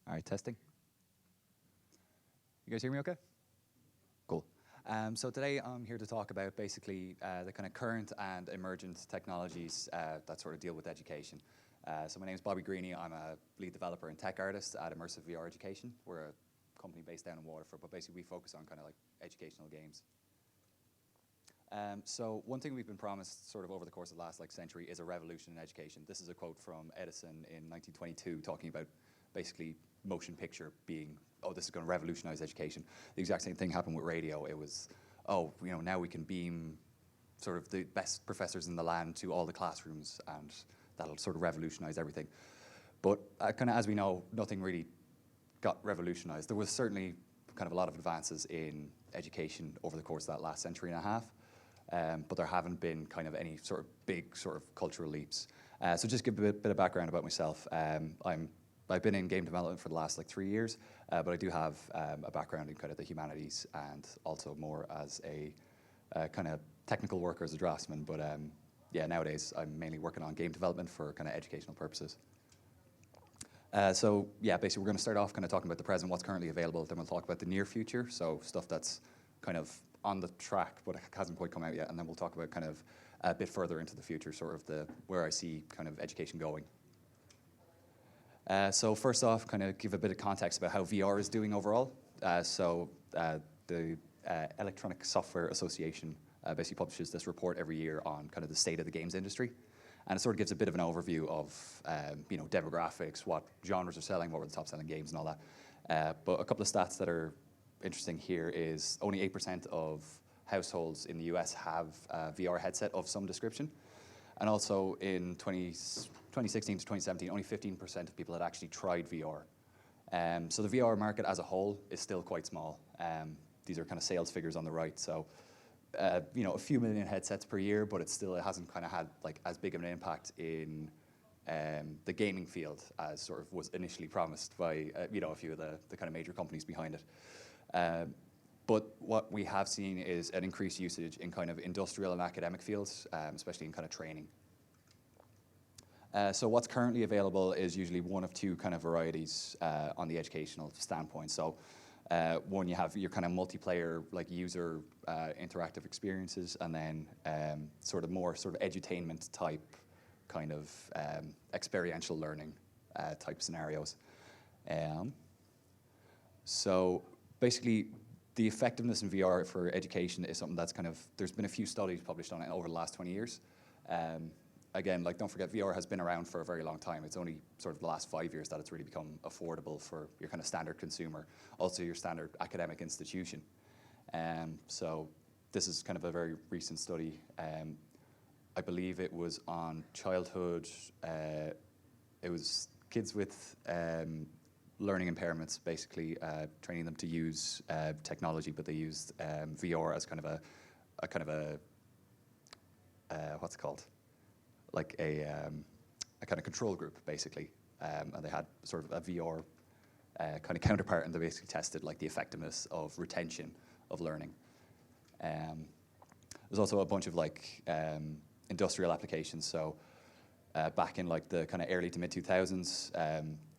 All right, testing. You guys hear me okay? Cool. So today I'm here to talk about basically the kind of current and emergent technologies that sort of deal with education. So my name is Bobby Greaney. I'm a lead developer and tech artist at Immersive VR Education. We're a company based down in Waterford, but basically we focus on kind of like educational games. So one thing we've been promised sort of over the course of the last century is a revolution in education. This is a quote from Edison in 1922 talking about basically motion picture being, oh, this is going to revolutionize education. The exact same thing happened with radio. It was, oh, you know, now we can beam sort of the best professors in the land to all the classrooms and that'll sort of revolutionize everything. But kind of as we know, nothing really got revolutionized. There was certainly kind of a lot of advances in education over the course of that last century and a half. But there haven't been kind of any sort of big sort of cultural leaps. So just give a bit of background about myself. I've been in game development for the last 3 years, but I do have a background in kind of the humanities and also more as a kind of technical worker as a draftsman. But yeah, nowadays I'm mainly working on game development for kind of educational purposes. So yeah, basically we're going to start off kind of talking about the present, what's currently available. Then we'll talk about the near future, so stuff that's kind of on the track but it hasn't quite come out yet. And then we'll talk about kind of a bit further into the future, sort of where I see kind of education going. So first off, kind of give a bit of context about how VR is doing overall. The Electronic Software Association basically publishes this report every year on kind of the state of the games industry. And it sort of gives a bit of an overview of you know, demographics, what genres are selling, what were the top selling games and all that. But a couple of stats that are interesting here is only 8% of households in the US have a VR headset of some description. And also in 2016 to 2017, only 15% of people had actually tried VR. So the VR market as a whole is still quite small. These are kind of sales figures on the right. So you know, a few million headsets per year, but it hasn't kind of had as big of an impact in the gaming field as sort of was initially promised by you know, a few of the kind of major companies behind it. But what we have seen is an increased usage in kind of industrial and academic fields, especially in kind of training. So what's currently available is usually one of two kind of varieties on the educational standpoint. So one, you have your kind of multiplayer, user interactive experiences, and then sort of more sort of edutainment type kind of experiential learning type scenarios. So basically, the effectiveness in VR for education is something that's kind of, there's been a few studies published on it over the last 20 years. Again, don't forget, VR has been around for a very long time. It's only sort of the last 5 years that it's really become affordable for your kind of standard consumer, also your standard academic institution. So this is kind of a very recent study. I believe it was on childhood, it was kids with learning impairments, basically training them to use technology, but they used VR as kind of a what's it called? Like a kind of control group, basically. And they had sort of a VR kind of counterpart, and they basically tested the effectiveness of retention of learning. There's also a bunch of industrial applications. So back in the kind of early to mid 2000s,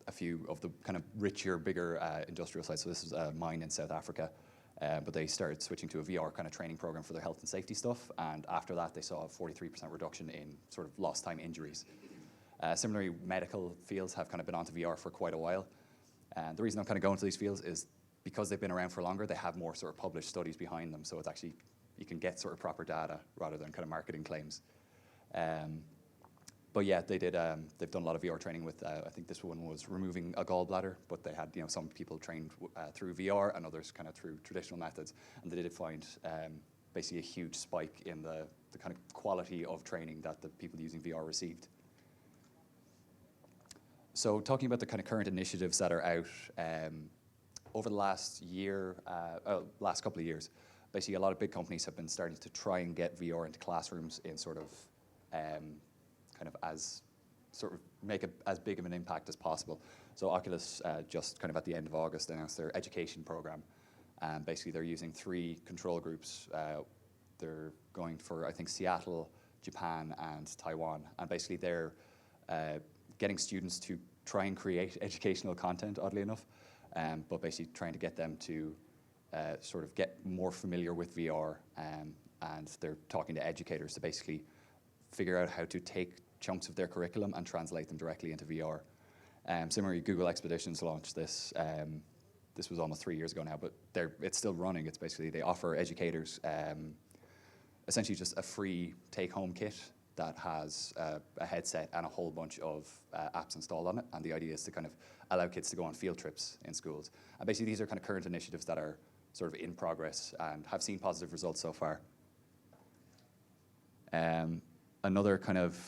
a few of the kind of richer, bigger industrial sites. So this is a mine in South Africa, but they started switching to a VR kind of training program for their health and safety stuff. And after that, they saw a 43% reduction in sort of lost time injuries. Similarly, medical fields have kind of been onto VR for quite a while. And the reason I'm kind of going to these fields is because they've been around for longer, they have more sort of published studies behind them. So it's actually, you can get sort of proper data rather than kind of marketing claims. But yeah, they've done a lot of VR training with, I think this one was removing a gallbladder, but they had, some people trained through VR and others kind of through traditional methods. And they did find basically a huge spike in the kind of quality of training that the people using VR received. So talking about the kind of current initiatives that are out, over the last last couple of years, basically a lot of big companies have been starting to try and get VR into classrooms in sort of make as big of an impact as possible. So Oculus just kind of at the end of August announced their education program. And basically they're using 3 control groups. They're going for, I think, Seattle, Japan, and Taiwan. And basically they're getting students to try and create educational content, oddly enough, but basically trying to get them to sort of get more familiar with VR, and they're talking to educators to basically figure out how to take chunks of their curriculum and translate them directly into VR. Similarly, Google Expeditions launched this. This was almost 3 years ago now, but it's still running. It's basically, they offer educators essentially just a free take-home kit that has a headset and a whole bunch of apps installed on it. And the idea is to kind of allow kids to go on field trips in schools. And basically, these are kind of current initiatives that are sort of in progress and have seen positive results so far. Another kind of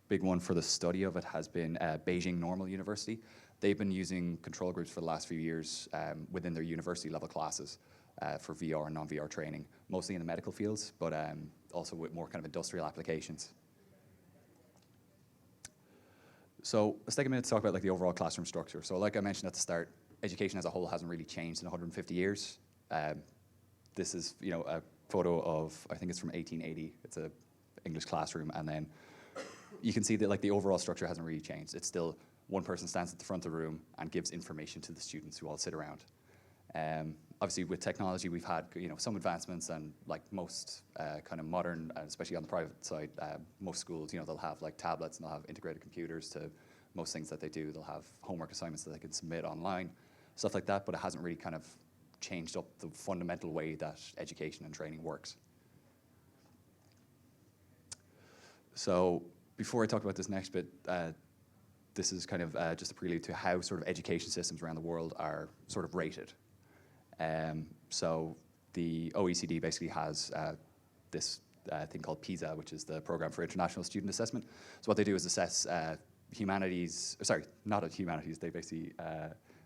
big one for the study of it has been Beijing Normal University. They've been using control groups for the last few years within their university level classes for VR and non-VR training, mostly in the medical fields, but also with more kind of industrial applications. So let's take a minute to talk about like the overall classroom structure. So like I mentioned at the start, education as a whole hasn't really changed in 150 years. This is, you know, a photo of, I think it's from 1880. It's an English classroom, and then you can see that like the overall structure hasn't really changed. It's still one person stands at the front of the room and gives information to the students who all sit around. Obviously, with technology, we've had, you know, some advancements, and like most kind of modern, especially on the private side, most schools, you know, they'll have like tablets and they'll have integrated computers to most things that they do. They'll have homework assignments that they can submit online, stuff like that. But it hasn't really kind of changed up the fundamental way that education and training works. So before I talk about this next bit, this is kind of just a prelude to how sort of education systems around the world are sort of rated. So the OECD basically has this thing called Pisa, which is the Program for International Student Assessment. So what they do is assess humanities, sorry, not at humanities, they basically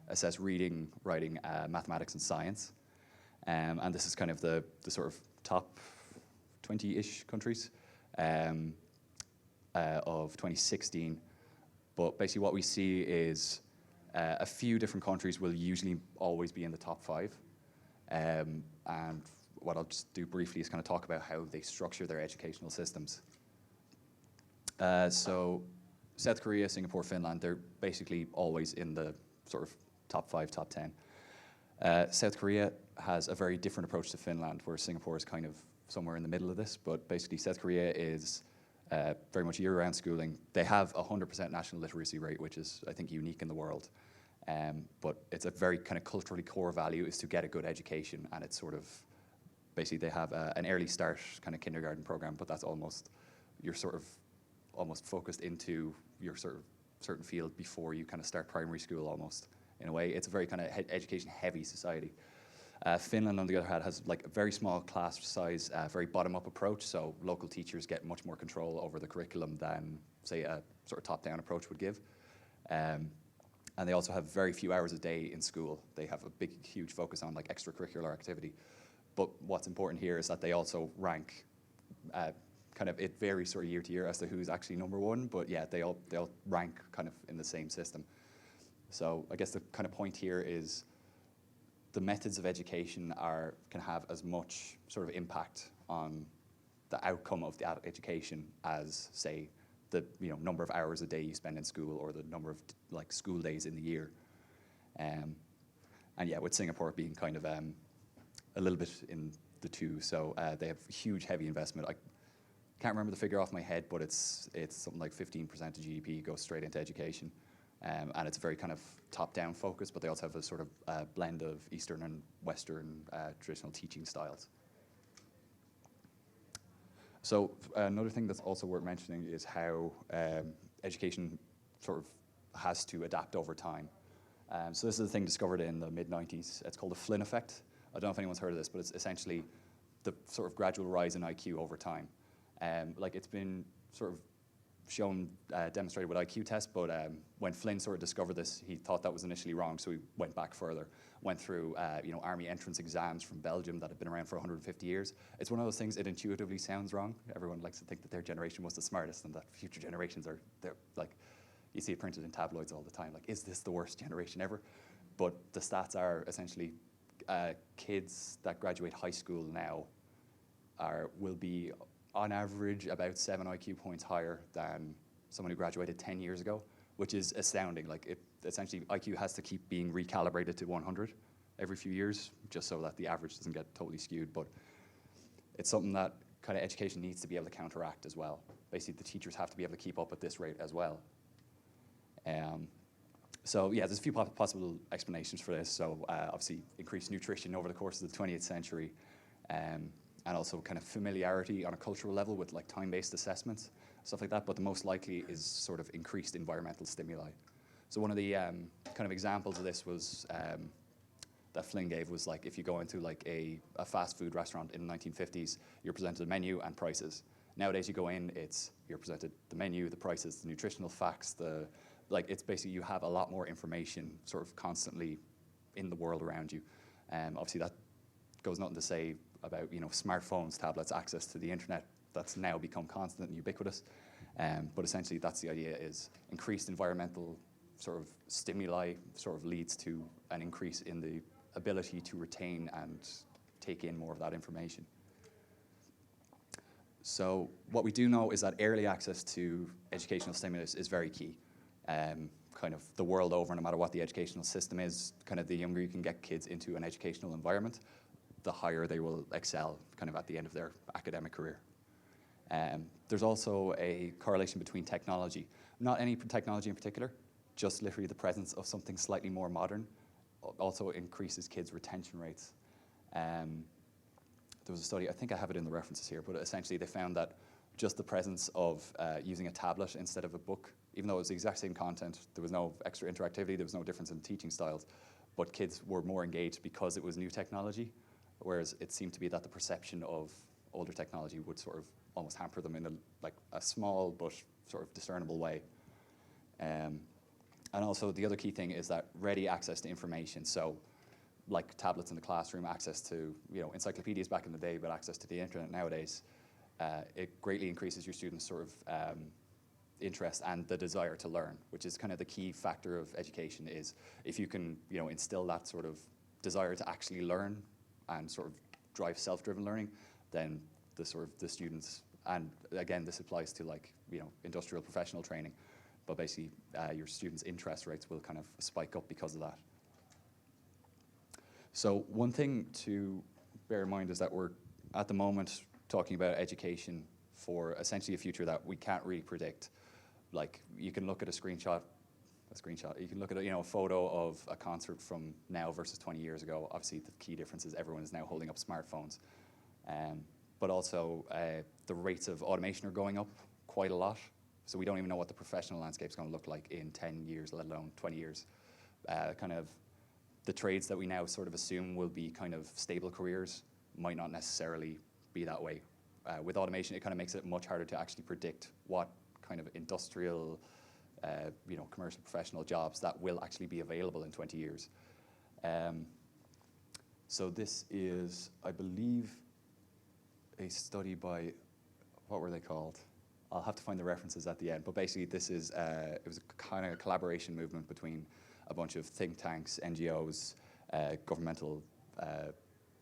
assess reading, writing, mathematics, and science. And this is kind of the sort of top 20-ish countries of 2016. But basically what we see is a few different countries will usually always be in the top 5. And what I'll just do briefly is kind of talk about how they structure their educational systems. So South Korea, Singapore, Finland, they're basically always in the sort of top 5, top 10. South Korea has a very different approach to Finland, where Singapore is kind of somewhere in the middle of this. But basically South Korea is very much year-round schooling. They have a 100% national literacy rate, which is, I think, unique in the world. But it's a very kind of culturally core value is to get a good education, and it's sort of, basically they have an early start kind of kindergarten program, but that's almost, you're sort of almost focused into your sort of certain field before you kind of start primary school almost, in a way. It's a very kind of education-heavy society. Finland, on the other hand, has like a very small class size, very bottom-up approach, so local teachers get much more control over the curriculum than, say, a sort of top-down approach would give. And they also have very few hours a day in school. They have a big, huge focus on like extracurricular activity. But what's important here is that they also rank, kind of, it varies sort of year to year as to who's actually number one, but yeah, they all rank kind of in the same system. So I guess the kind of point here is the methods of education can have as much sort of impact on the outcome of the education as, say, the number of hours a day you spend in school or the number of like school days in the year. And yeah, with Singapore being kind of a little bit in the two, so they have huge, heavy investment. I can't remember the figure off my head, but it's something like 15% of GDP goes straight into education. And it's very kind of top-down focused, but they also have a sort of blend of Eastern and Western traditional teaching styles. So another thing that's also worth mentioning is how education sort of has to adapt over time. So this is a thing discovered in the mid-90s. It's called the Flynn Effect. I don't know if anyone's heard of this, but it's essentially the sort of gradual rise in IQ over time. Like it's been sort of shown, demonstrated with IQ tests, but when Flynn sort of discovered this, he thought that was initially wrong, so he went back further, went through army entrance exams from Belgium that had been around for 150 years. It's one of those things, it intuitively sounds wrong. Everyone likes to think that their generation was the smartest and that future generations they're like, you see it printed in tabloids all the time, like, is this the worst generation ever? But the stats are essentially kids that graduate high school now will be on average about 7 IQ points higher than someone who graduated 10 years ago, which is astounding. Like essentially IQ has to keep being recalibrated to 100 every few years, just so that the average doesn't get totally skewed. But it's something that kind of education needs to be able to counteract as well. Basically, the teachers have to be able to keep up at this rate as well. So yeah, there's a few possible explanations for this. So obviously increased nutrition over the course of the 20th century, and also kind of familiarity on a cultural level with like time-based assessments, stuff like that. But the most likely is sort of increased environmental stimuli. So one of the kind of examples of this was that Flynn gave was like if you go into like a fast food restaurant in the 1950s, you're presented a menu and prices. Nowadays you go in, you're presented the menu, the prices, the nutritional facts, it's basically you have a lot more information sort of constantly in the world around you. Obviously that goes nothing to say about smartphones, tablets, access to the internet. That's now become constant and ubiquitous. But essentially that's the idea, is increased environmental sort of stimuli sort of leads to an increase in the ability to retain and take in more of that information. So what we do know is that early access to educational stimulus is very key. Kind of the world over, no matter what the educational system is, kind of the younger you can get kids into an educational environment, the higher they will excel kind of at the end of their academic career. There's also a correlation between technology, not any technology in particular, just literally the presence of something slightly more modern also increases kids' retention rates. There was a study, I think I have it in the references here, but essentially they found that just the presence of using a tablet instead of a book, even though it was the exact same content, there was no extra interactivity, there was no difference in teaching styles, but kids were more engaged because it was new technology, whereas it seemed to be that the perception of older technology would sort of almost hamper them in a small but sort of discernible way. And also the other key thing is that ready access to information. So like tablets in the classroom, access to encyclopedias back in the day, but access to the internet nowadays, it greatly increases your students' sort of interest and the desire to learn, which is kind of the key factor of education. Is if you can instill that sort of desire to actually learn and sort of drive self-driven learning, then the students, and again this applies to industrial professional training, but basically your students' interest rates will kind of spike up because of that. So one thing to bear in mind is that we're at the moment talking about education for essentially a future that we can't really predict. Like you can look at a screenshot, you can look at a photo of a concert from now versus 20 years ago. Obviously the key difference is everyone is now holding up smartphones. But also the rates of automation are going up quite a lot. So we don't even know what the professional landscape is going to look like in 10 years, let alone 20 years. Kind of the trades that we now sort of assume will be kind of stable careers might not necessarily be that way. With automation, it kind of makes it much harder to actually predict what kind of industrial, commercial professional jobs that will actually be available in 20 years. So this is, I believe, a study by, what were they called? I'll have to find the references at the end, but basically this is, it was a kind of collaboration movement between a bunch of think tanks, NGOs, governmental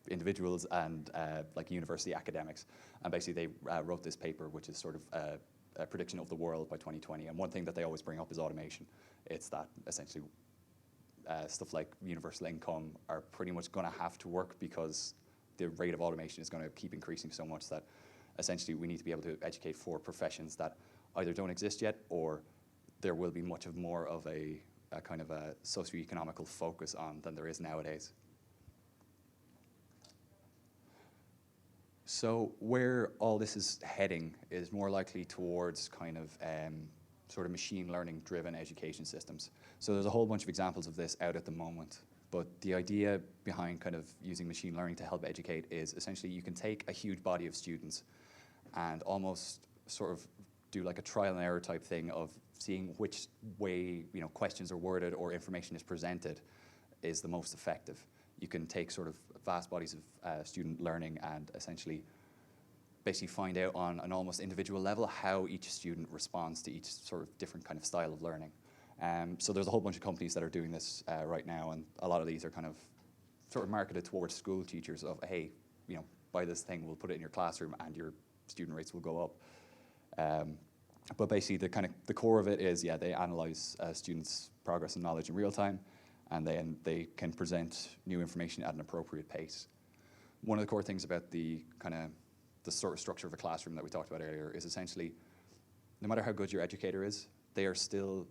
individuals, and university academics. And basically they wrote this paper, which is sort of a prediction of the world by 2020. And one thing that they always bring up is automation. It's that essentially stuff like universal income are pretty much going to have to work because the rate of automation is going to keep increasing so much that essentially we need to be able to educate for professions that either don't exist yet, or there will be much more of a kind of a socioeconomical focus on than there is nowadays. So where all this is heading is more likely towards kind of sort of machine learning driven education systems. So there's a whole bunch of examples of this out at the moment, but the idea behind kind of using machine learning to help educate is essentially you can take a huge body of students and almost sort of do like a trial and error type thing of seeing which way questions are worded or information is presented is the most effective. You can take sort of vast bodies of student learning and essentially basically find out on an almost individual level how each student responds to each sort of different kind of style of learning. So there's a whole bunch of companies that are doing this right now, and a lot of these are kind of sort of marketed towards school teachers of, hey, buy this thing, we'll put it in your classroom and your student rates will go up. But basically, the core of it is, yeah, they analyze students' progress and knowledge in real time, and then they can present new information at an appropriate pace. One of the core things about the sort of structure of a classroom that we talked about earlier is essentially, no matter how good your educator is, they are still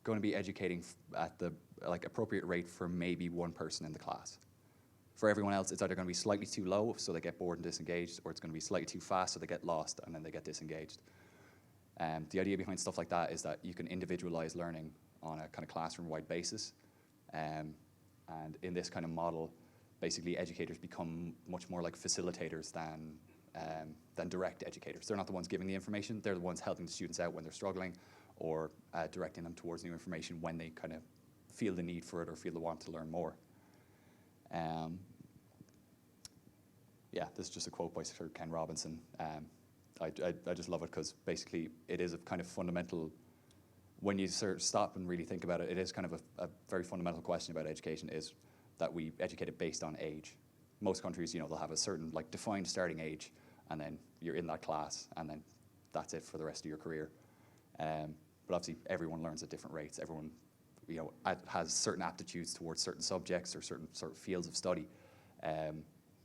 going to be educating at the appropriate rate for maybe one person in the class. For everyone else, it's either going to be slightly too low, so they get bored and disengaged, or it's going to be slightly too fast, so they get lost, and then they get disengaged. The idea behind stuff like that is that you can individualize learning on a kind of classroom-wide basis. And in this kind of model, basically educators become much more like facilitators than direct educators. They're not the ones giving the information, they're the ones helping the students out when they're struggling, or directing them towards new information when they kind of feel the need for it or feel the want to learn more. Yeah, this is just a quote by Sir Ken Robinson. I just love it because basically it is a kind of fundamental, when you sort of stop and really think about it, it is kind of a very fundamental question about education, is that we educate it based on age. Most countries, they'll have a certain defined starting age, and then you're in that class, and then that's it for the rest of your career. But obviously everyone learns at different rates. Everyone has certain aptitudes towards certain subjects or certain sort of fields of study.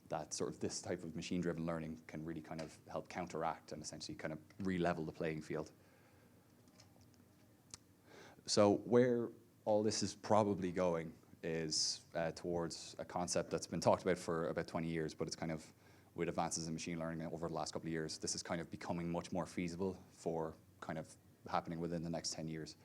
That sort of this type of machine-driven learning can really kind of help counteract and essentially kind of re-level the playing field. So where all this is probably going is towards a concept that's been talked about for about 20 years, but it's kind of, with advances in machine learning over the last couple of years, this is kind of becoming much more feasible for kind of happening within the next 10 years.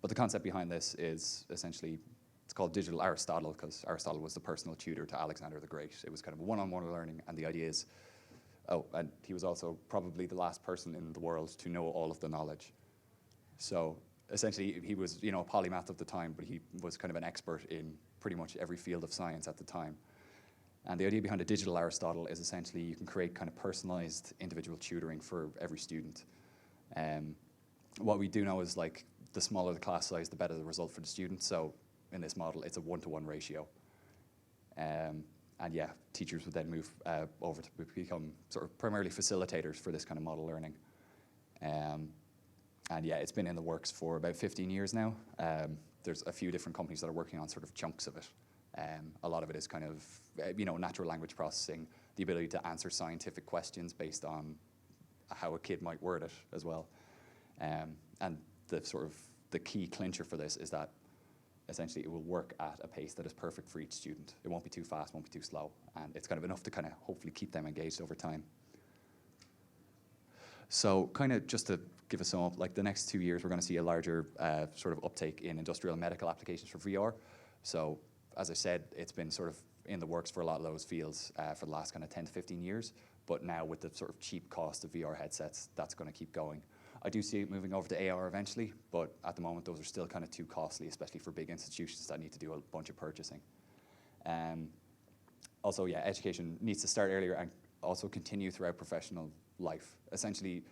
But the concept behind this is essentially, it's called digital Aristotle, because Aristotle was the personal tutor to Alexander the Great. It was kind of one-on-one learning, and the idea is, and he was also probably the last person in the world to know all of the knowledge. So essentially, he was, a polymath of the time, but he was kind of an expert in pretty much every field of science at the time. And the idea behind a digital Aristotle is essentially you can create kind of personalized individual tutoring for every student. What we do know is the smaller the class size, the better the result for the student. So in this model, it's a 1-to-1 ratio. And yeah, teachers would then move over to become sort of primarily facilitators for this kind of model learning. And yeah, it's been in the works for about 15 years now. There's a few different companies that are working on sort of chunks of it. A lot of it is kind of, natural language processing, the ability to answer scientific questions based on how a kid might word it as well. And the key clincher for this is that essentially it will work at a pace that is perfect for each student. It won't be too fast, won't be too slow, and it's kind of enough to kind of hopefully keep them engaged over time. So kind of just to give a sum up, the next 2 years we're going to see a larger sort of uptake in industrial and medical applications for VR. So as I said, it's been sort of in the works for a lot of those fields for the last kind of 10 to 15 years, but now with the sort of cheap cost of VR headsets, that's going to keep going. I do see it moving over to AR eventually, but at the moment those are still kind of too costly, especially for big institutions that need to do a bunch of purchasing. Also, yeah, education needs to start earlier and also continue throughout professional life. Essentially,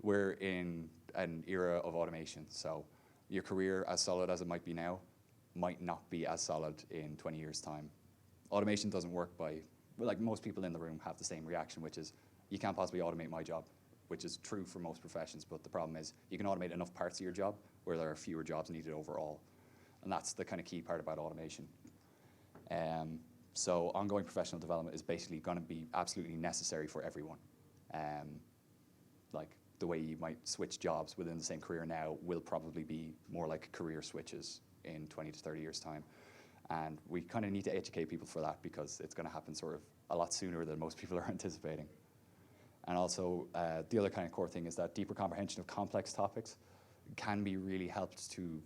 we're in an era of automation, so your career, as solid as it might be now, might not be as solid in 20 years' time. Automation doesn't work by, most people in the room have the same reaction, which is, you can't possibly automate my job, which is true for most professions, but the problem is you can automate enough parts of your job where there are fewer jobs needed overall. And that's the kind of key part about automation. So ongoing professional development is basically going to be absolutely necessary for everyone. The way you might switch jobs within the same career now will probably be more like career switches in 20 to 30 years' time. And we kind of need to educate people for that because it's going to happen sort of a lot sooner than most people are anticipating. And also, the other kind of core thing is that deeper comprehension of complex topics can be really helped to,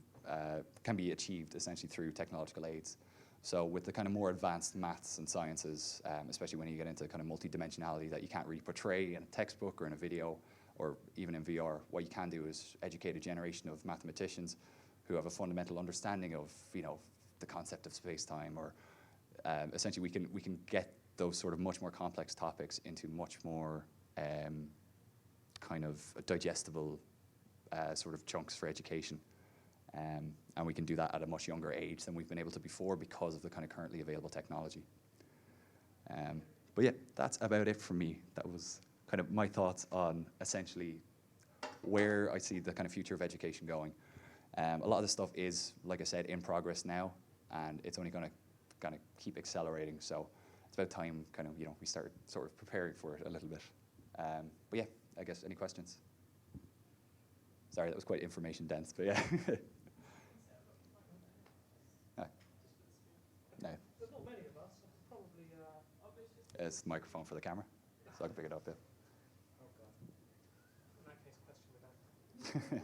can be achieved essentially through technological aids. So with the kind of more advanced maths and sciences, especially when you get into kind of multidimensionality that you can't really portray in a textbook or in a video or even in VR, what you can do is educate a generation of mathematicians who have a fundamental understanding of, the concept of space-time, or essentially we can get those sort of much more complex topics into much more kind of digestible sort of chunks for education. And we can do that at a much younger age than we've been able to before because of the kind of currently available technology. But yeah, that's about it from me. That was kind of my thoughts on essentially where I see the kind of future of education going. A lot of this stuff is, like I said, in progress now, and it's only going to kind of keep accelerating. So it's about time, kind of, we start sort of preparing for it a little bit. But yeah, I guess any questions? Sorry, that was quite information dense, but yeah. No. There's not many of us. Probably. It's the microphone for the camera, so I can pick it up. Yeah. Oh God. In that case, question without.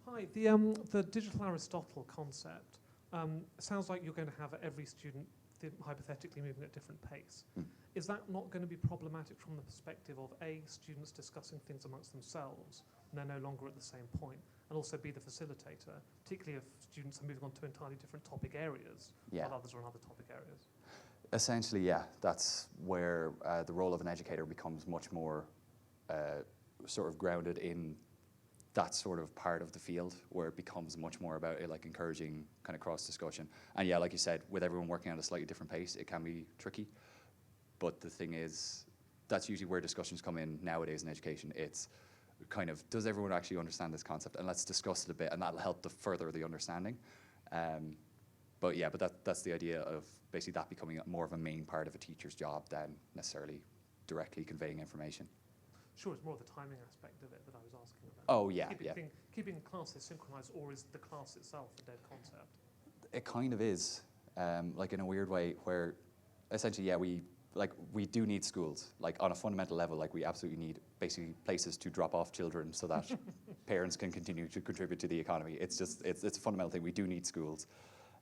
Hi. The digital Aristotle concept sounds like you're going to have every student hypothetically moving at a different pace. Is that not going to be problematic from the perspective of A, students discussing things amongst themselves and they're no longer at the same point, and also be the facilitator, particularly if students are moving on to entirely different topic areas while others are on other topic areas? Essentially, yeah, that's where the role of an educator becomes much more sort of grounded in that sort of part of the field, where it becomes much more about like encouraging kind of cross discussion. And yeah, like you said, with everyone working at a slightly different pace, it can be tricky. But the thing is, that's usually where discussions come in nowadays in education. It's kind of, does everyone actually understand this concept? And let's discuss it a bit, and that'll help to further the understanding. But yeah, that's the idea of basically that becoming more of a main part of a teacher's job than necessarily directly conveying information. Sure, it's more of the timing aspect of it that I was asking about. Oh, yeah, Keeping classes synchronized, or is the class itself a dead concept? It kind of is, like in a weird way, where essentially, yeah, we do need schools. Like on a fundamental level, like we absolutely need basically places to drop off children so that parents can continue to contribute to the economy. It's a fundamental thing. We do need schools.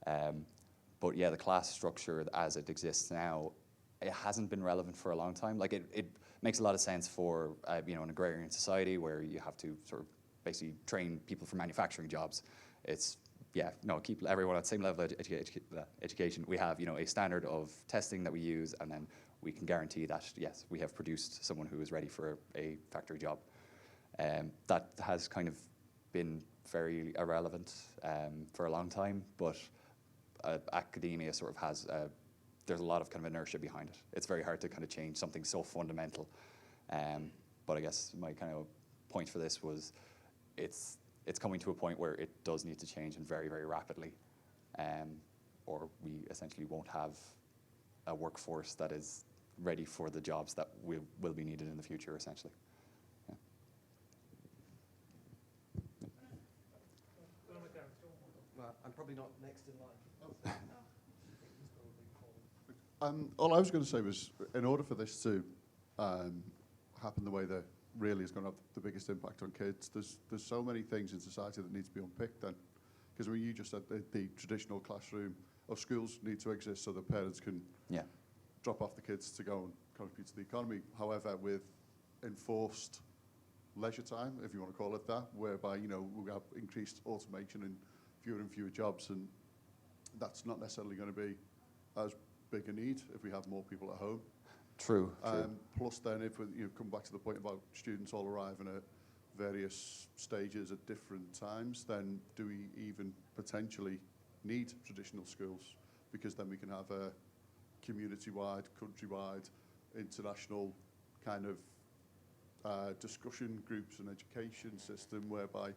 But yeah, the class structure as it exists now, it hasn't been relevant for a long time. Like it makes a lot of sense for an agrarian society where you have to sort of basically train people for manufacturing jobs. Keep everyone at the same level of education. We have a standard of testing that we use, and then we can guarantee that yes, we have produced someone who is ready for a factory job. That has kind of been very irrelevant for a long time, but academia sort of has there's a lot of kind of inertia behind it. It's very hard to kind of change something so fundamental. But I guess my kind of point for this was it's coming to a point where it does need to change, and very, very rapidly, or we essentially won't have a workforce that is ready for the jobs that will be needed in the future, essentially. Well, I'm probably not next in line. All I was going to say was, in order for this to happen the way that really is going to have the biggest impact on kids, there's so many things in society that need to be unpicked then. Because when you just said the traditional classroom of schools need to exist so that parents can drop off the kids to go and contribute to the economy. However, with enforced leisure time, if you want to call it that, whereby we have increased automation and fewer jobs, and that's not necessarily going to be as big a need if we have more people at home. True. Plus, then, if we come back to the point about students all arriving at various stages at different times, then do we even potentially need traditional schools? Because then we can have a community-wide, country-wide, international kind of discussion groups and education system whereby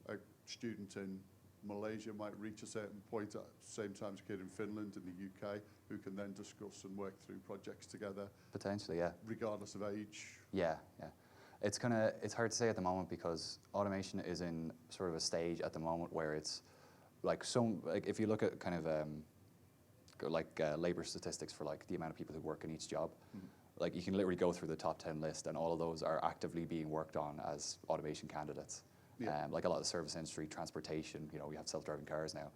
a student in Malaysia might reach a certain point at the same time as a kid in Finland, in the UK, who can then discuss and work through projects together. Potentially, yeah. Regardless of age. Yeah. It's hard to say at the moment because automation is in sort of a stage at the moment where it's like if you look at kind of labor statistics for like the amount of people who work in each job, like you can literally go through the top 10 list, and all of those are actively being worked on as automation candidates. Yeah. Like a lot of the service industry, transportation, we have self-driving cars now.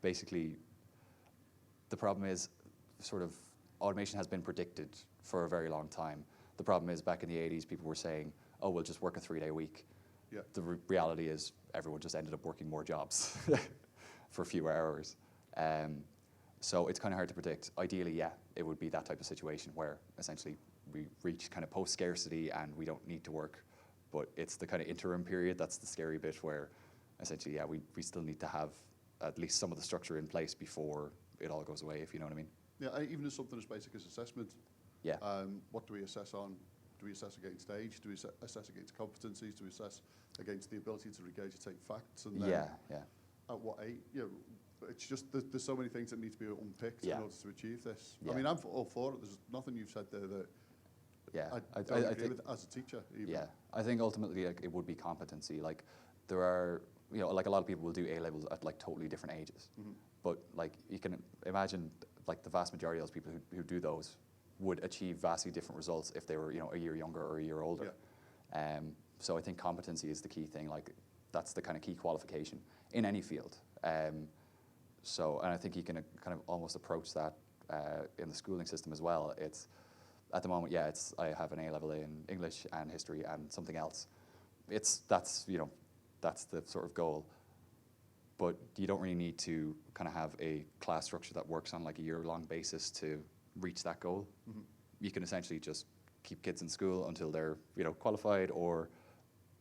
Basically, the problem is sort of automation has been predicted for a very long time. The problem is back in the 80s, people were saying, oh, we'll just work a 3-day week. Yeah. The reality is everyone just ended up working more jobs for fewer hours. So it's kind of hard to predict. Ideally, yeah, it would be that type of situation where essentially we reach kind of post-scarcity and we don't need to work. But it's the kind of interim period that's the scary bit where essentially, yeah, we still need to have at least some of the structure in place before it all goes away, if you know what I mean. Yeah, even as something as basic as assessment. Yeah. What do we assess on? Do we assess against age? Do we assess against competencies? Do we assess against the ability to regurgitate facts? And then at what age? It's just there's so many things that need to be unpicked in order to achieve this. I mean, I'm all for it. There's nothing you've said there that I don't agree with as a teacher. Even. Yeah, I think ultimately like, it would be competency. Like there are, like a lot of people will do A levels at like totally different ages, but like you can imagine like the vast majority of those people who do those would achieve vastly different results if they were a year younger or a year older. Yeah. So I think competency is the key thing. Like that's the kind of key qualification in any field. So, and I think you can kind of almost approach that in the schooling system as well. It's at the moment, I have an A level in English and history and something else. That's the sort of goal. But you don't really need to kind of have a class structure that works on like a year-long basis to reach that goal. You can essentially just keep kids in school until they're qualified, or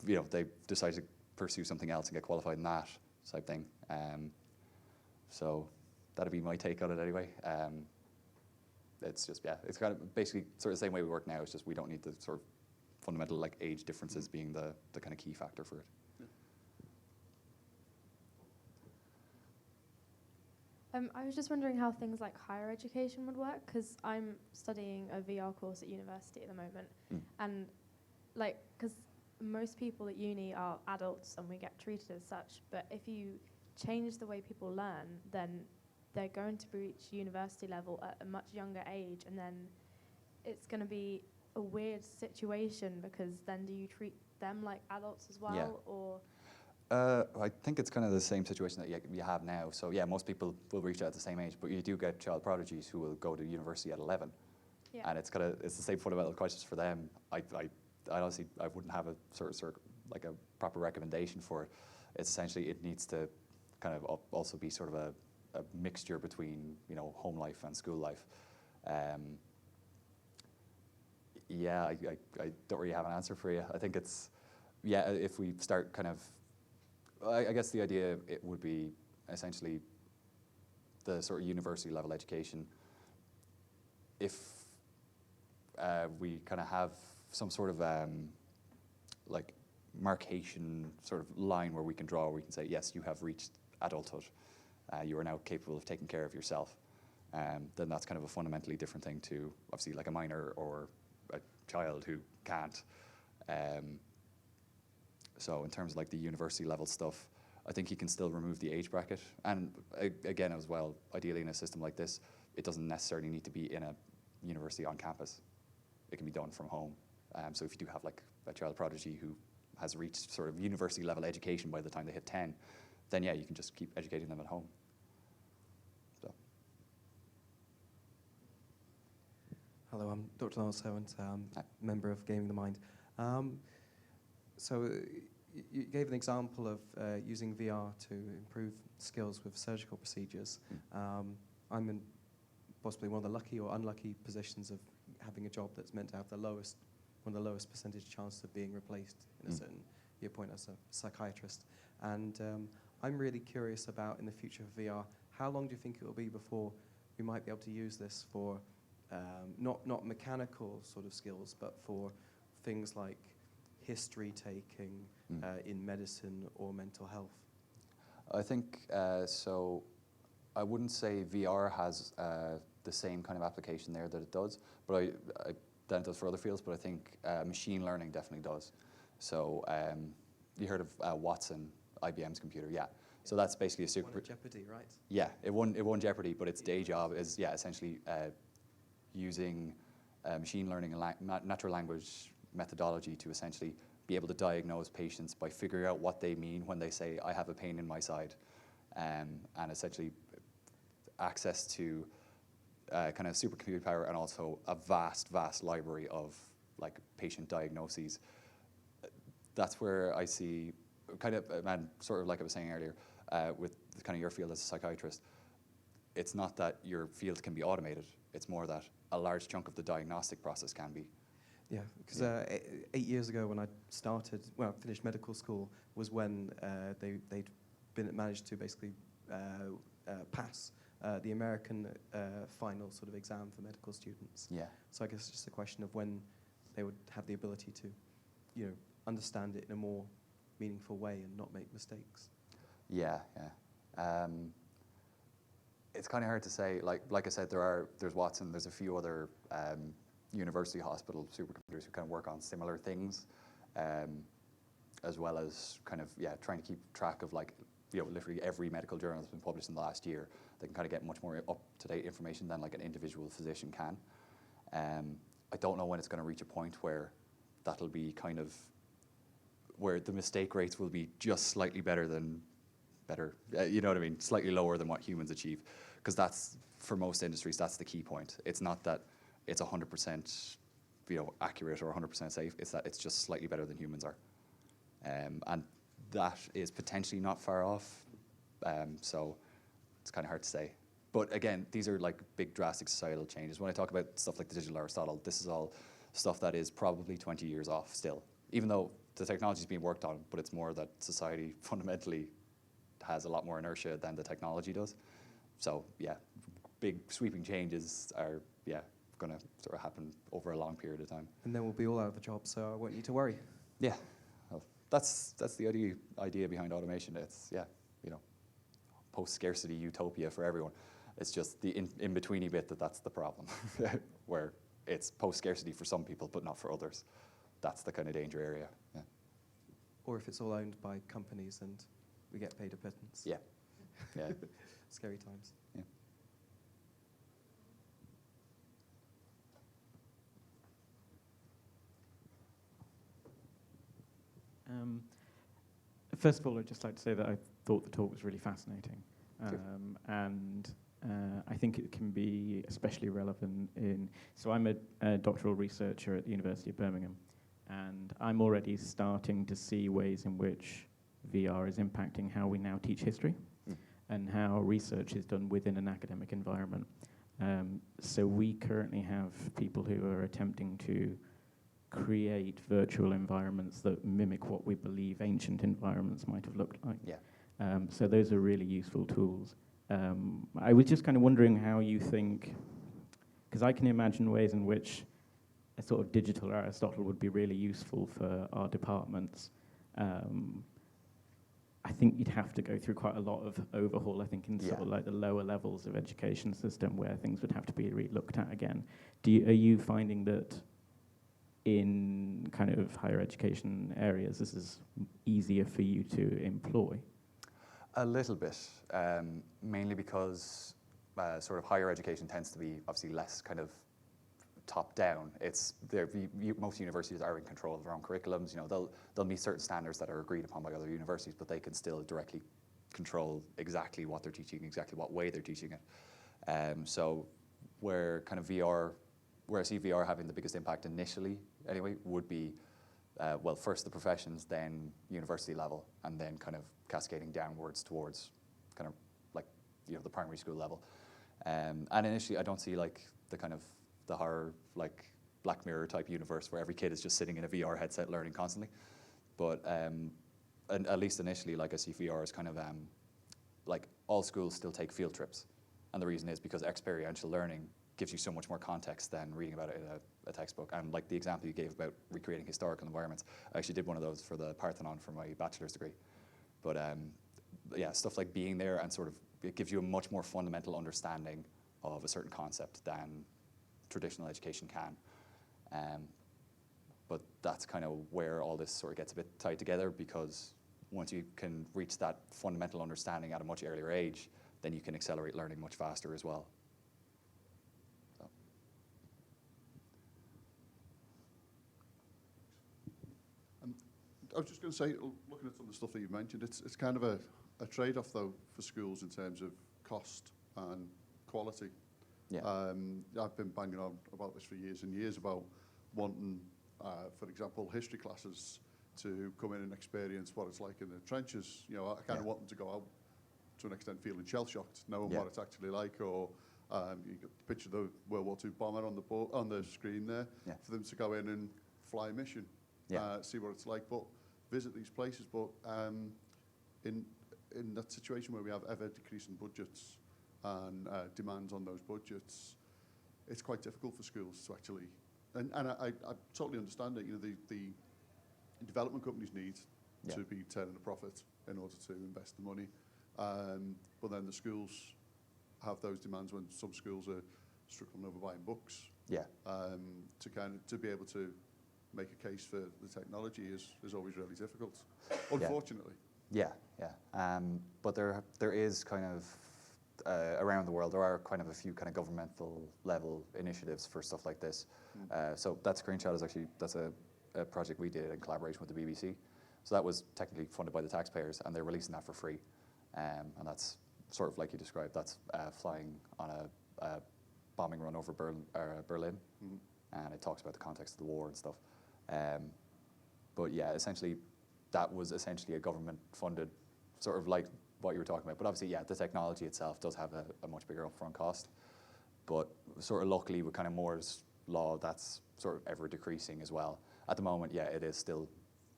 they decide to pursue something else and get qualified in that type thing. So that'd be my take on it anyway. It's just, it's kind of basically sort of the same way we work now. It's just we don't need the sort of fundamental like age differences being the kind of key factor for it. I was just wondering how things like higher education would work, because I'm studying a VR course at university at the moment, and like, because most people at uni are adults and we get treated as such, but if you change the way people learn, then they're going to reach university level at a much younger age, and then it's going to be a weird situation, because then do you treat them like adults as well, or? I think it's kind of the same situation that you have now. So yeah, most people will reach out at the same age, but you do get child prodigies who will go to university at 11, and it's the same fundamental questions for them. I honestly wouldn't have a sort of like a proper recommendation for it. It's essentially it needs to kind of also be sort of a mixture between home life and school life. I don't really have an answer for you. I think it's if we start kind of. I guess the idea it would be essentially the sort of university level education. If we kind of have some sort of like marcation sort of line where we can draw, where we can say, yes, you have reached adulthood. You are now capable of taking care of yourself. Then that's kind of a fundamentally different thing to obviously like a minor or a child who can't. So in terms of like the university level stuff, I think you can still remove the age bracket. And again, as well, ideally in a system like this, it doesn't necessarily need to be in a university on campus. It can be done from home. So if you do have like a child prodigy who has reached sort of university level education by the time they hit 10, then you can just keep educating them at home. So. Hello, I'm Dr. Lawrence Owens, member of Gaming the Mind. So you gave an example of using VR to improve skills with surgical procedures. I'm in possibly one of the lucky or unlucky positions of having a job that's meant to have one of the lowest percentage chances of being replaced in a certain viewpoint as a psychiatrist. And I'm really curious about, in the future of VR, how long do you think it will be before we might be able to use this for not mechanical sort of skills, but for things like history taking in medicine or mental health? I think so. I wouldn't say VR has the same kind of application there that it does, but that it does for other fields. But I think machine learning definitely does. So you heard of Watson, IBM's computer, So that's basically a super. Won Jeopardy, right? Yeah, it won Jeopardy, but its day job is essentially using machine learning and natural language methodology to essentially be able to diagnose patients by figuring out what they mean when they say, I have a pain in my side, and essentially access to kind of supercomputing power and also a vast library of like patient diagnoses. That's where I see kind of, and sort of like I was saying earlier, with kind of your field as a psychiatrist, it's not that your field can be automated, it's more that a large chunk of the diagnostic process can be. Yeah, because 8 years ago when I finished medical school was when they'd managed to basically pass the American final sort of exam for medical students. Yeah. So I guess it's just a question of when they would have the ability to, you know, understand it in a more meaningful way and not make mistakes. Yeah, yeah. It's kind of hard to say. Like I said, there's Watson. There's a few other university hospital supercomputers who kind of work on similar things, as well as kind of trying to keep track of literally every medical journal that's been published in the last year. They can kind of get much more up-to-date information than like an individual physician can. I don't know when it's going to reach a point where that'll be kind of where the mistake rates will be just slightly better, you know what I mean, slightly lower than what humans achieve, because that's, for most industries, that's the key point. It's not that it's 100% accurate or 100% safe. It's that it's just slightly better than humans are, and that is potentially not far off. So it's kind of hard to say. But again, these are like big drastic societal changes. When I talk about stuff like the digital Aristotle, this is all stuff that is probably 20 years off still, even though the technology is being worked on, but it's more that society fundamentally has a lot more inertia than the technology does. So yeah, big sweeping changes are going to sort of happen over a long period of time. And then we'll be all out of a job, so I won't need to worry. Yeah, well, that's the idea behind automation. It's post-scarcity utopia for everyone. It's just the in-betweeny bit that's the problem, where it's post-scarcity for some people, but not for others. That's the kind of danger area. Yeah. Or if it's all owned by companies and we get paid a pittance. Yeah. Yeah. Scary times. Yeah. First of all, I'd just like to say that I thought the talk was really fascinating. And I think it can be especially relevant so I'm a doctoral researcher at the University of Birmingham, and I'm already starting to see ways in which VR is impacting how we now teach history and how research is done within an academic environment. So we currently have people who are attempting to create virtual environments that mimic what we believe ancient environments might have looked like. Yeah. So those are really useful tools. I was just kind of wondering how you think, because I can imagine ways in which a sort of digital Aristotle would be really useful for our departments. I think you'd have to go through quite a lot of overhaul, I think, in sort of like the lower levels of education system where things would have to be re-looked at again. Are you finding that in kind of higher education areas this is easier for you to employ? A little bit, mainly because sort of higher education tends to be obviously less kind of top down. Most universities are in control of their own curriculums. They'll meet certain standards that are agreed upon by other universities, but they can still directly control exactly what they're teaching, exactly what way they're teaching it. So where kind of where I see VR having the biggest impact initially, anyway, would be first the professions, then university level, and then kind of cascading downwards towards kind of like the primary school level. And initially, I don't see like the kind of the horror like Black Mirror type universe where every kid is just sitting in a VR headset learning constantly. But and at least initially, like I see VR as kind of like all schools still take field trips, and the reason is because experiential learning gives you so much more context than reading about it in a textbook. And like the example you gave about recreating historical environments, I actually did one of those for the Parthenon for my bachelor's degree. But stuff like being there and sort of, it gives you a much more fundamental understanding of a certain concept than traditional education can. But that's kind of where all this sort of gets a bit tied together, because once you can reach that fundamental understanding at a much earlier age, then you can accelerate learning much faster as well. I was just going to say, looking at some of the stuff that you've mentioned, it's kind of a trade-off, though, for schools in terms of cost and quality. Yeah. I've been banging on about this for years and years, about wanting, for example, history classes to come in and experience what it's like in the trenches. I kind of want them to go out to an extent feeling shell-shocked, knowing what it's actually like, or you got the picture of the World War II bomber on the screen there, for them to go in and fly a mission, see what it's like, but visit these places. But in that situation where we have ever decreasing budgets, and demands on those budgets, it's quite difficult for schools to actually, and I totally understand it. You know, the development companies need to be turning a profit in order to invest the money, but then the schools have those demands when some schools are struggling over buying books. To be able to make a case for the technology is always really difficult, unfortunately. But there is kind of around the world, there are kind of a few kind of governmental level initiatives for stuff like this. So that screenshot is actually, that's a project we did in collaboration with the BBC. So that was technically funded by the taxpayers, and they're releasing that for free. And that's sort of like you described, that's flying on a bombing run over Berlin. And it talks about the context of the war and stuff. But yeah, essentially, that was essentially a government-funded, sort of like what you were talking about. But obviously, the technology itself does have a much bigger upfront cost. But sort of luckily, with kind of Moore's law, that's sort of ever decreasing as well. At the moment, it is still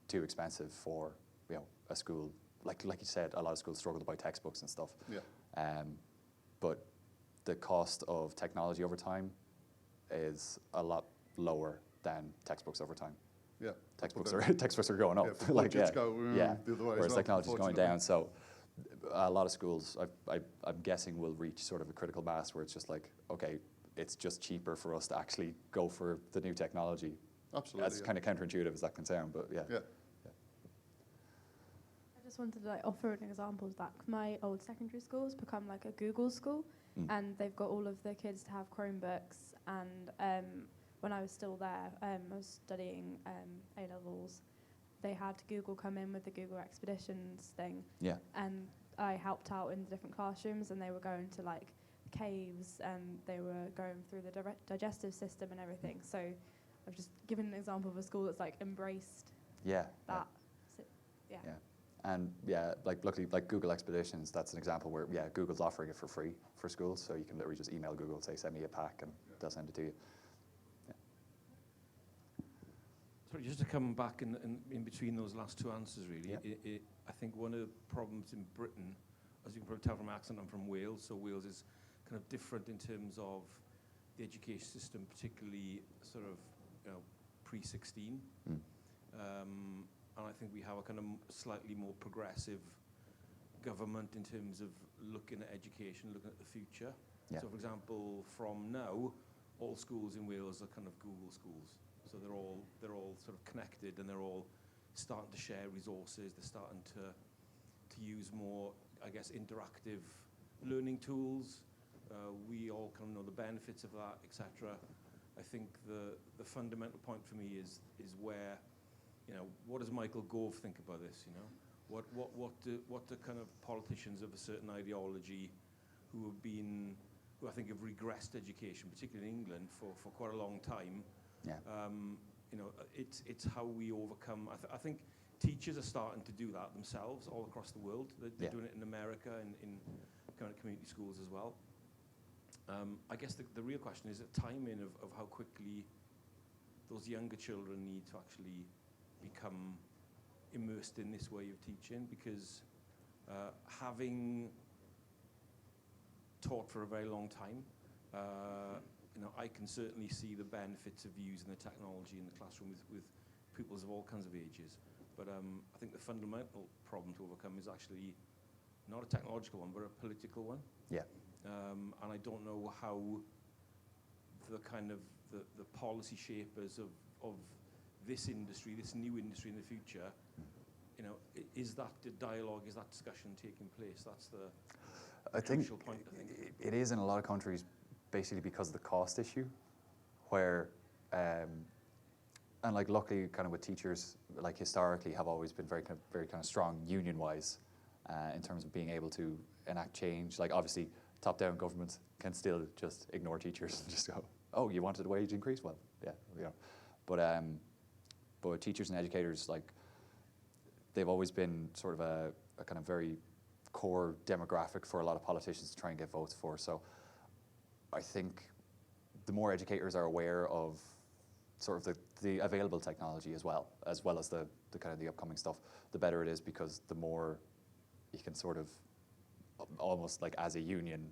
too expensive for a school. Like you said, a lot of schools struggle to buy textbooks and stuff. But the cost of technology over time is a lot lower than textbooks over time. Textbooks are going up. The other way, whereas technology is going down. So a lot of schools, I'm guessing, will reach sort of a critical mass where it's just like, okay, it's just cheaper for us to actually go for the new technology. Absolutely. That's kind of counterintuitive as that can sound, but I just wanted to offer an example of that. My old secondary school has become like a Google school, and they've got all of the kids to have Chromebooks. And when I was still there, I was studying A-levels. They had Google come in with the Google Expeditions thing. And I helped out in the different classrooms, and they were going to like caves, and they were going through the digestive system and everything. So I've just given an example of a school that's like embraced that. And like luckily, like Google Expeditions, that's an example where Google's offering it for free for schools, so you can literally just email Google and say, send me a pack, and they'll send it to you. Sorry, just to come back in between those last two answers, really. I think one of the problems in Britain, as you can probably tell from my accent, I'm from Wales, so Wales is kind of different in terms of the education system, particularly sort of pre-16. And I think we have a kind of slightly more progressive government in terms of looking at education, looking at the future. So, for example, from now, all schools in Wales are kind of Google schools. So they're all sort of connected, and they're all starting to share resources. They're starting to use more, I guess, interactive learning tools. We all kind of know the benefits of that, etc. I think the fundamental point for me is where, what does Michael Gove think about this? What do kind of politicians of a certain ideology who I think have regressed education, particularly in England, for quite a long time. It's how we overcome. I think teachers are starting to do that themselves all across the world. They're doing it in America and in kind of community schools as well. I guess the real question is the timing of how quickly those younger children need to actually become immersed in this way of teaching, because having taught for a very long time, I can certainly see the benefits of using the technology in the classroom with pupils of all kinds of ages. But I think the fundamental problem to overcome is actually not a technological one, but a political one. And I don't know how the kind of the policy shapers of this industry, this new industry in the future, is that the dialogue, is that discussion taking place? That's the crucial point, I think. It is in a lot of countries, basically because of the cost issue, where, and like luckily kind of with teachers, like historically have always been very kind of strong union-wise in terms of being able to enact change. Like obviously top-down governments can still just ignore teachers and just go, oh, you wanted a wage increase? Well, but teachers and educators, like, they've always been sort of a kind of very core demographic for a lot of politicians to try and get votes for. So I think the more educators are aware of sort of the available technology as well as the kind of the upcoming stuff, the better it is, because the more you can sort of almost like as a union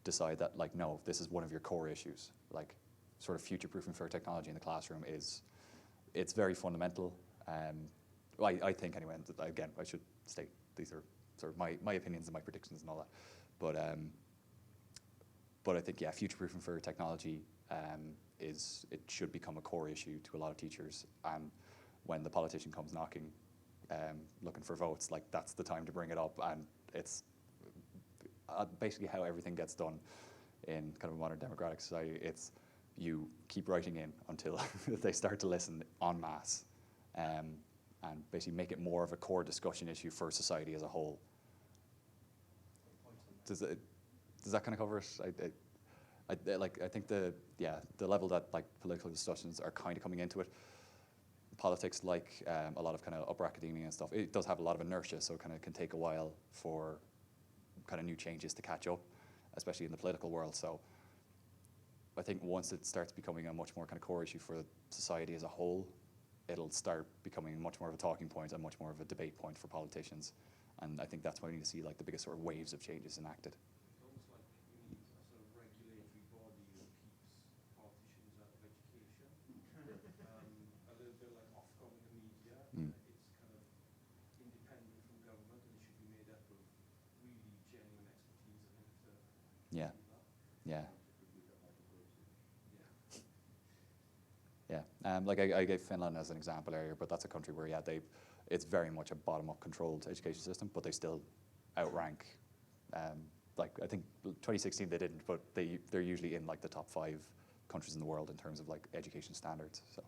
decide that, like, no, this is one of your core issues. Like, sort of future-proofing for technology in the classroom it's very fundamental. I think anyway, and again, I should state these are sort of my opinions and my predictions and all that. But I think, yeah, future-proofing for technology it should become a core issue to a lot of teachers. And when the politician comes knocking, looking for votes, like, that's the time to bring it up. And it's basically how everything gets done in kind of a modern democratic society. It's you keep writing in until they start to listen en masse, and basically make it more of a core discussion issue for society as a whole. Does that kind of cover it? I think the level that, like, political discussions are kind of coming into it. Politics, like a lot of kind of upper academia and stuff, it does have a lot of inertia, so it kind of can take a while for kind of new changes to catch up, especially in the political world. So I think once it starts becoming a much more kind of core issue for society as a whole, it'll start becoming much more of a talking point and much more of a debate point for politicians. And I think that's why we need to see, like, the biggest sort of waves of changes enacted. It's almost like we need a sort of regulatory body that keeps politicians out of education. A little bit like Ofcom in the media. It's kind of independent from government, and it should be made up of really genuine expertise, I think, to Yeah. do that. Yeah. Yeah, like I gave Finland as an example earlier, but that's a country where, it's very much a bottom-up controlled education system, but they still outrank. Like, I think 2016 they didn't, but they're usually in, like, the top 5 countries in the world in terms of, like, education standards. So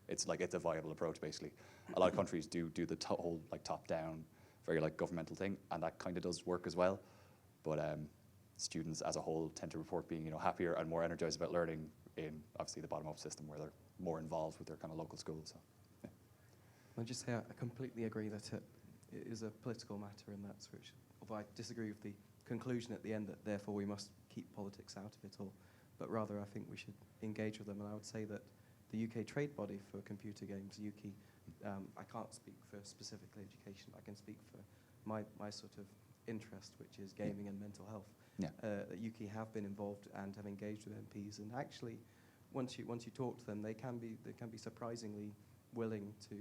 it's a viable approach, basically. A lot of countries do the whole, like, top-down, very, like, governmental thing, and that kind of does work as well. But students as a whole tend to report being, happier and more energized about learning in, obviously, the bottom-up system, where they're more involved with their kind of local schools. So, yeah. I'll just say I completely agree that it is a political matter in that switch. Although I disagree with the conclusion at the end that therefore we must keep politics out of it all. But rather, I think we should engage with them. And I would say that the UK trade body for computer games, UKI, I can't speak for specifically education. I can speak for my sort of interest, which is gaming and mental health. Yeah. That UKI have been involved and have engaged with MPs, and actually, once you talk to them, they can be surprisingly willing to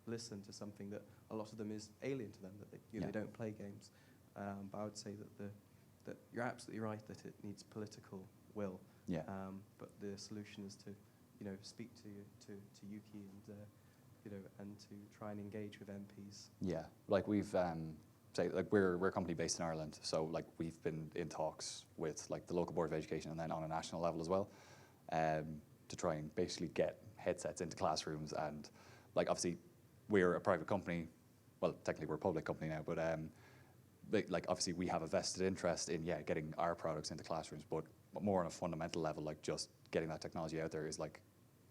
listen to something that a lot of them is alien to them, that they don't play games. But I would say that you're absolutely right that it needs political will. Yeah. But the solution is to speak to UKI and to try and engage with MPs. Yeah, like we've we're a company based in Ireland, so, like, we've been in talks with, like, the local board of education and then on a national level as well, to try and basically get headsets into classrooms. And, like, obviously we're a private company, well, technically we're a public company now, but like, obviously we have a vested interest in getting our products into classrooms, but more on a fundamental level, like, just getting that technology out there is, like,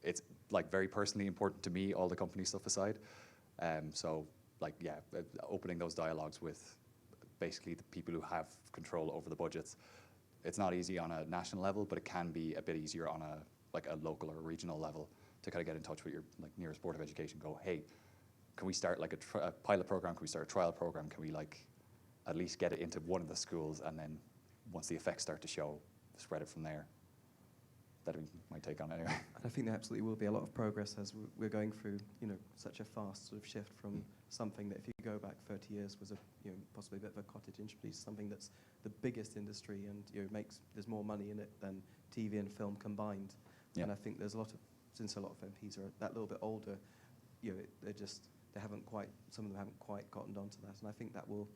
it's, like, very personally important to me, all the company stuff aside. So, like, opening those dialogues with basically the people who have control over the budgets. It's not easy on a national level, but it can be a bit easier on a local or regional level to kind of get in touch with your, like, nearest board of education. Go, hey, can we start, like, a pilot program? Can we start a trial program? Can we, like, at least get it into one of the schools, and then once the effects start to show, spread it from there? That'd be my take on it anyway. And I think there absolutely will be a lot of progress as we're going through, such a fast sort of shift from something that, if you go back 30 years, was possibly a bit of a cottage industry, something that's the biggest industry and there's more money in it than TV and film combined. Yeah. And I think since a lot of MPs are that little bit older, some of them haven't quite gotten onto that, and I think that will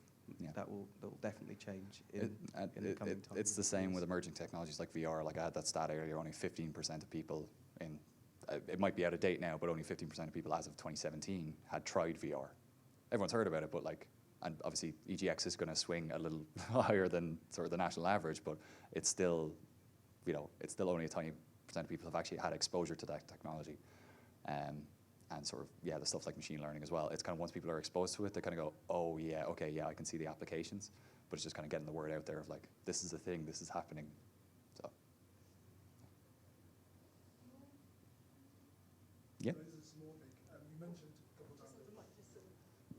definitely change in the coming time. It's the same with emerging technologies like VR. Like, I had that stat earlier, only 15% of people it might be out of date now, but only 15% of people as of 2017 had tried VR. Everyone's heard about it, but, like, and obviously EGX is going to swing a little higher than sort of the national average, but it's still, only a tiny percent of people have actually had exposure to that technology. And sort of, the stuff like machine learning as well. It's kind of, once people are exposed to it, they kind of go, oh yeah, okay, yeah, I can see the applications. But it's just kind of getting the word out there of, like, this is a thing, this is happening. So, yeah. This is a small thing. You mentioned a couple of times.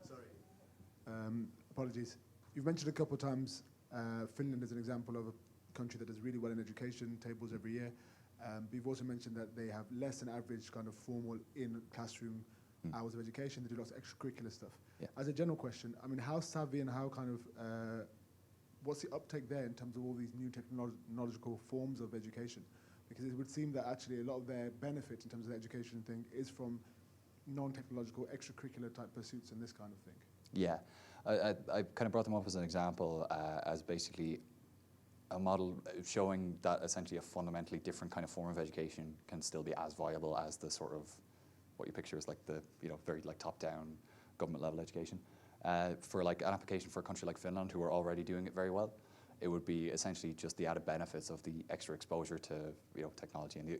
Sorry. Apologies. You've mentioned a couple of times Finland is an example of a country that does really well in education, tables every year. But you've also mentioned that they have less than average kind of formal in-classroom hours of education. They do lots of extracurricular stuff. Yeah. As a general question, I mean, how savvy and how kind of, what's the uptake there in terms of all these new technological forms of education? Because it would seem that actually a lot of their benefit in terms of the education thing is from non-technological, extracurricular type pursuits and this kind of thing. Yeah, I kind of brought them up as an example, as basically a model showing that essentially a fundamentally different kind of form of education can still be as viable as the sort of what you picture as like the very like top-down government level education. For like an application for a country like Finland, who are already doing it very well, it would be essentially just the added benefits of the extra exposure to technology and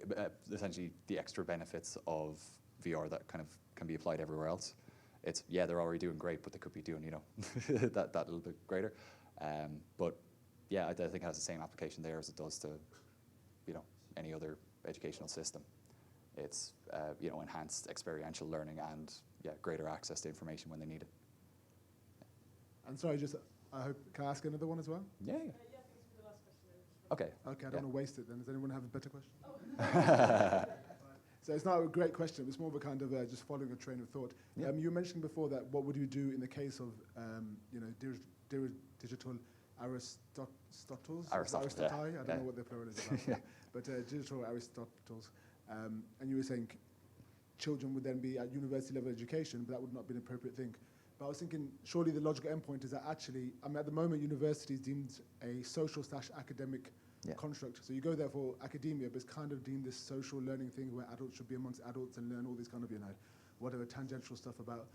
essentially the extra benefits of VR that kind of can be applied everywhere else. It's they're already doing great, but they could be doing that little bit greater. But yeah, I think it has the same application there as it does to any other educational system. It's enhanced experiential learning and greater access to information when they need it. And sorry, I hope, can I ask another one as well? Yeah. Yeah, thanks for the last question. Okay. Okay, I don't want to waste it then. Does anyone have a better question? So it's not a great question. It's more of a kind of just following a train of thought. Yeah. You mentioned before that what would you do in the case of digital Aristotles? Aristotle, Aristotle. I don't know what the plural is about. But digital Aristotles. And you were saying children would then be at university level education, but that would not be an appropriate thing. But I was thinking, surely the logical endpoint is that actually, at the moment, university is deemed a social/academic construct. So you go there for academia, but it's kind of deemed this social learning thing where adults should be amongst adults and learn all these kind of, whatever tangential stuff about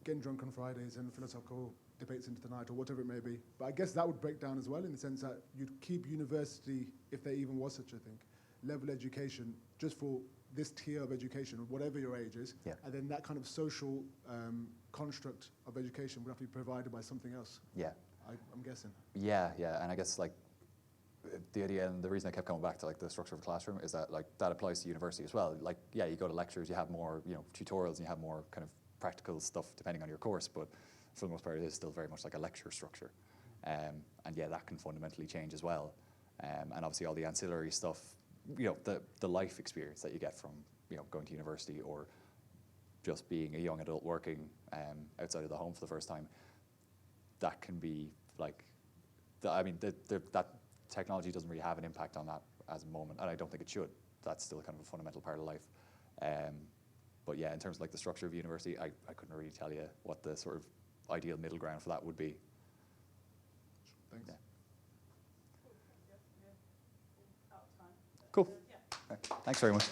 getting drunk on Fridays and philosophical debates into the night or whatever it may be. But I guess that would break down as well in the sense that you'd keep university, if there even was such a thing, level education just for this tier of education, whatever your age is, and then that kind of social construct of education would have to be provided by something else. Yeah. I'm guessing. Yeah, and I guess like the idea and the reason I kept coming back to like the structure of a classroom is that like that applies to university as well. Like you go to lectures, you have more tutorials, and you have more kind of practical stuff depending on your course, but for the most part it is still very much like a lecture structure, and that can fundamentally change as well, and obviously all the ancillary stuff. The life experience that you get from going to university or just being a young adult working outside of the home for the first time, that can be like, that technology doesn't really have an impact on that as a moment, and I don't think it should. That's still kind of a fundamental part of life. But in terms of like the structure of university, I couldn't really tell you what the sort of ideal middle ground for that would be. Thanks. Yeah. Out of time. Cool. Thanks very much.